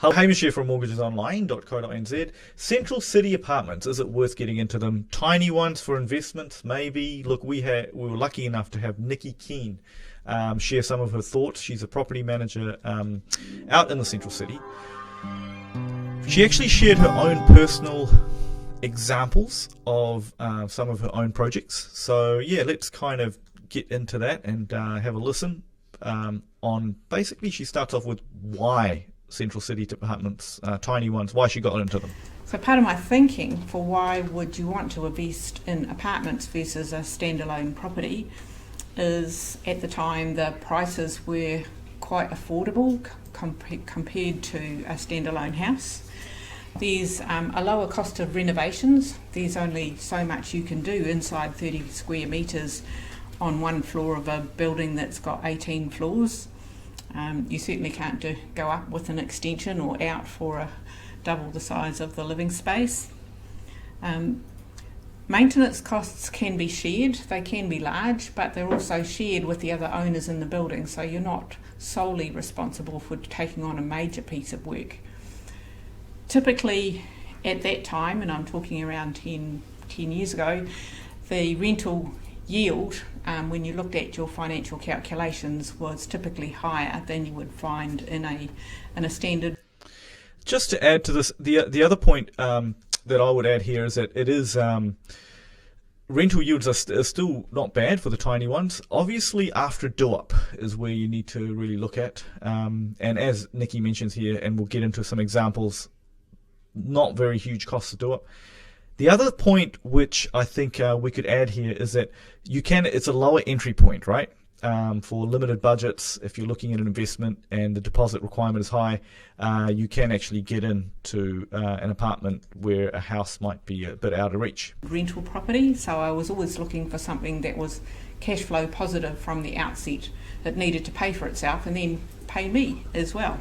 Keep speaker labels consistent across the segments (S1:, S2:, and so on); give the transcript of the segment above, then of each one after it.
S1: Hamish here from mortgagesonline.co.nz. Central City apartments, is it worth getting into them? Tiny ones for investments, maybe. Look, we were lucky enough to have Niqui Keen share some of her thoughts. She's a property manager out in the Central City. She actually shared her own personal examples of some of her own projects. So yeah, let's kind of get into that and have a listen on, basically she starts off with why Central City apartments, tiny ones, why she got into them.
S2: So part of my thinking for why would you want to invest in apartments versus a standalone property is, at the time the prices were quite affordable compared to a standalone house. There's a lower cost of renovations. There's only so much you can do inside 30 square metres on one floor of a building that's got 18 floors. You certainly can't go up with an extension or out for double the size of the living space. Maintenance costs can be shared. They can be large, but they're also shared with the other owners in the building, so you're not solely responsible for taking on a major piece of work. Typically at that time, and I'm talking around 10 years ago, the rental yield, when you looked at your financial calculations, was typically higher than you would find in a standard.
S1: Just to add to this, the other point that I would add here is that it is rental yields are still not bad for the tiny ones. Obviously, after do-up is where you need to really look at. And as Niqui mentions here, and we'll get into some examples, not very huge costs to do up. The other point which I think we could add here is that it's a lower entry point, right? For limited budgets, if you're looking at an investment and the deposit requirement is high, you can actually get into an apartment where a house might be a bit out of reach.
S2: Rental property, so I was always looking for something that was cash flow positive from the outset, that needed to pay for itself and then pay me as well.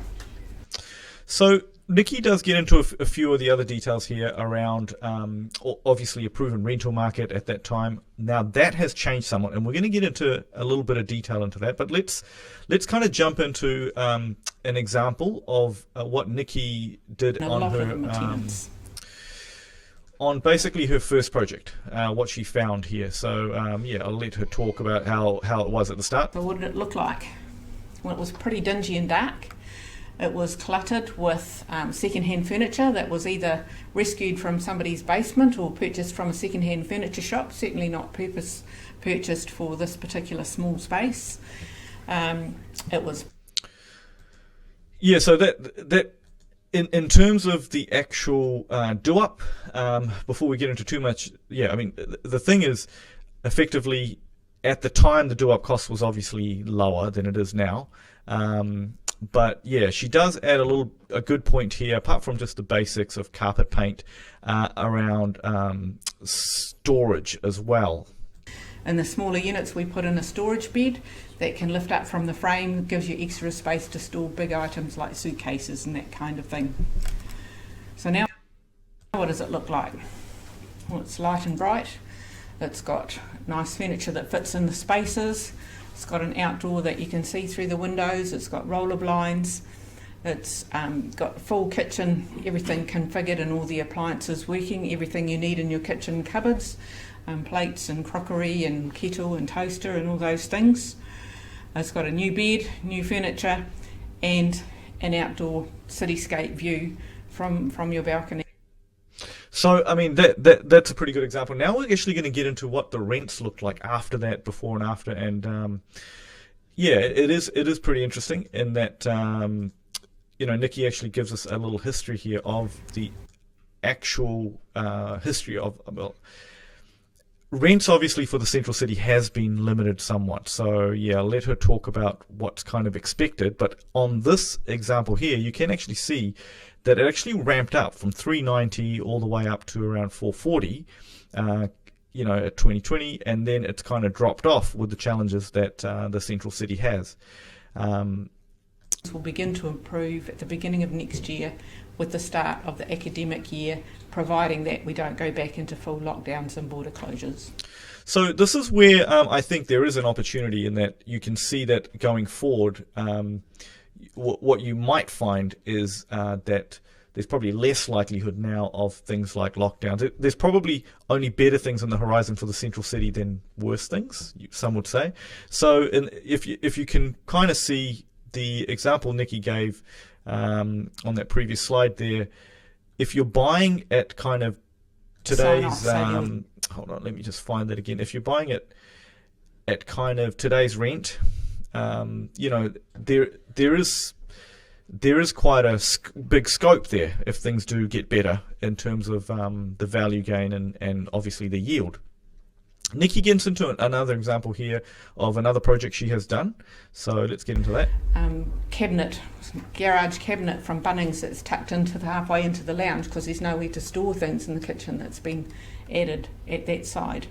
S1: So Niqui does get into a few of the other details here around obviously a proven rental market at that time. Now that has changed somewhat, and we're going to get into a little bit of detail into that. But let's kind of jump into an example of what Niqui did on her on basically her first project, what she found here. So yeah, I'll let her talk about how it was at the start.
S2: So what did it look like? Well, it was pretty dingy and dark. It was cluttered with second-hand furniture that was either rescued from somebody's basement or purchased from a second-hand furniture shop, certainly not purchased for this particular small space. It was...
S1: Yeah, so that in terms of the actual do-up, before we get into too much, yeah, I mean, the thing is, effectively, at the time, the do-up cost was obviously lower than it is now. But yeah, she does add a good point here, apart from just the basics of carpet paint, around storage as well.
S2: In the smaller units, we put in a storage bed that can lift up from the frame, gives you extra space to store big items like suitcases and that kind of thing. So now, what does it look like? Well, it's light and bright. It's got nice furniture that fits in the spaces. It's got an outdoor that you can see through the windows. It's got roller blinds. It's got full kitchen, everything configured and all the appliances working, everything you need in your kitchen cupboards, plates and crockery and kettle and toaster and all those things. It's got a new bed, new furniture, and an outdoor cityscape view from your balcony.
S1: So, I mean, that's a pretty good example. Now we're actually going to get into what the rents looked like after that, before and after. And, yeah, it is pretty interesting in that, you know, Niqui actually gives us a little history here of the actual history of, well, rents obviously for the Central City has been limited somewhat. So, yeah, let her talk about what's kind of expected. But on this example here, you can actually see that it actually ramped up from $390 all the way up to around $440, you know, at 2020, and then it's kind of dropped off with the challenges that the Central City has.
S2: Will begin to improve at the beginning of next year with the start of the academic year, providing that we don't go back into full lockdowns and border closures.
S1: So this is where I think there is an opportunity in that you can see that going forward, what you might find is that there's probably less likelihood now of things like lockdowns. There's probably only better things on the horizon for the central city than worse things, some would say. So if you can kind of see the example Niqui gave on that previous slide there, if you're buying at kind of today's hold on, let me just find that again. If you're buying it at kind of today's rent, there is quite a big scope there if things do get better in terms of the value gain and obviously the yield. Niqui gets into another example here of another project she has done. So let's get into that.
S2: Garage cabinet from Bunnings that's tucked into halfway into the lounge because there's nowhere to store things in the kitchen that's been added at that side.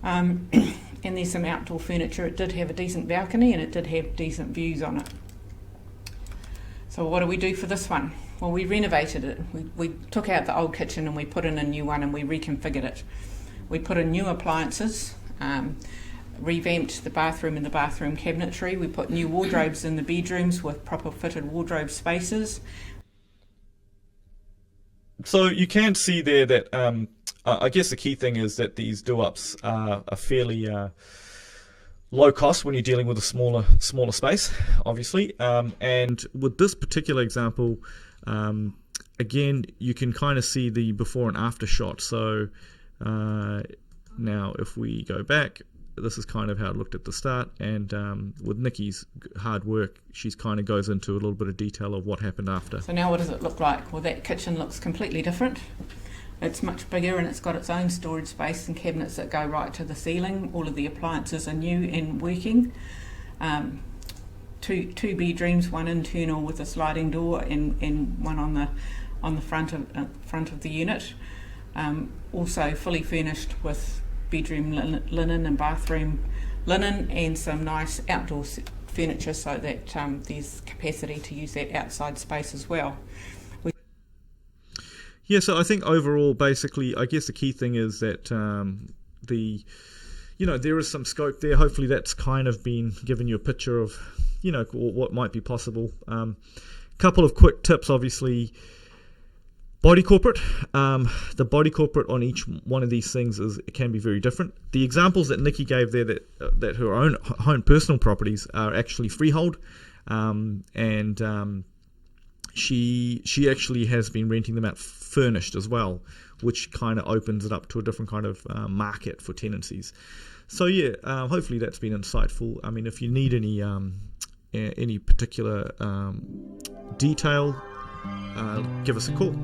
S2: And there's some outdoor furniture. It did have a decent balcony and it did have decent views on it. So what do we do for this one? Well, we renovated it. We took out the old kitchen and we put in a new one and we reconfigured it. We put in new appliances, revamped the bathroom and the bathroom cabinetry. We put new wardrobes in the bedrooms with proper fitted wardrobe spaces.
S1: So you can see there that I guess the key thing is that these do-ups are fairly low cost when you're dealing with a smaller space, obviously. And with this particular example, again, you can kind of see the before and after shot. So now if we go back, this is kind of how it looked at the start, and with Niqi's hard work, she's kind of goes into a little bit of detail of what happened after.
S2: So now what does it look like? Well, that kitchen looks completely different. It's much bigger and it's got its own storage space and cabinets that go right to the ceiling. All of the appliances are new and working. Two bedrooms, one internal with a sliding door and one on the front of the unit. Also fully furnished with bedroom linen and bathroom linen and some nice outdoor furniture so that there's capacity to use that outside space as well.
S1: Yeah, so I think overall, basically, I guess the key thing is that there is some scope there. Hopefully that's kind of been given you a picture of, what might be possible. Couple of quick tips, obviously. Body corporate. The body corporate on each one of these things it can be very different. The examples that Niqui gave there that her own personal properties are actually freehold, and she actually has been renting them out furnished as well, which kind of opens it up to a different kind of market for tenancies. So yeah, hopefully that's been insightful. I mean, if you need any particular detail, give us a call.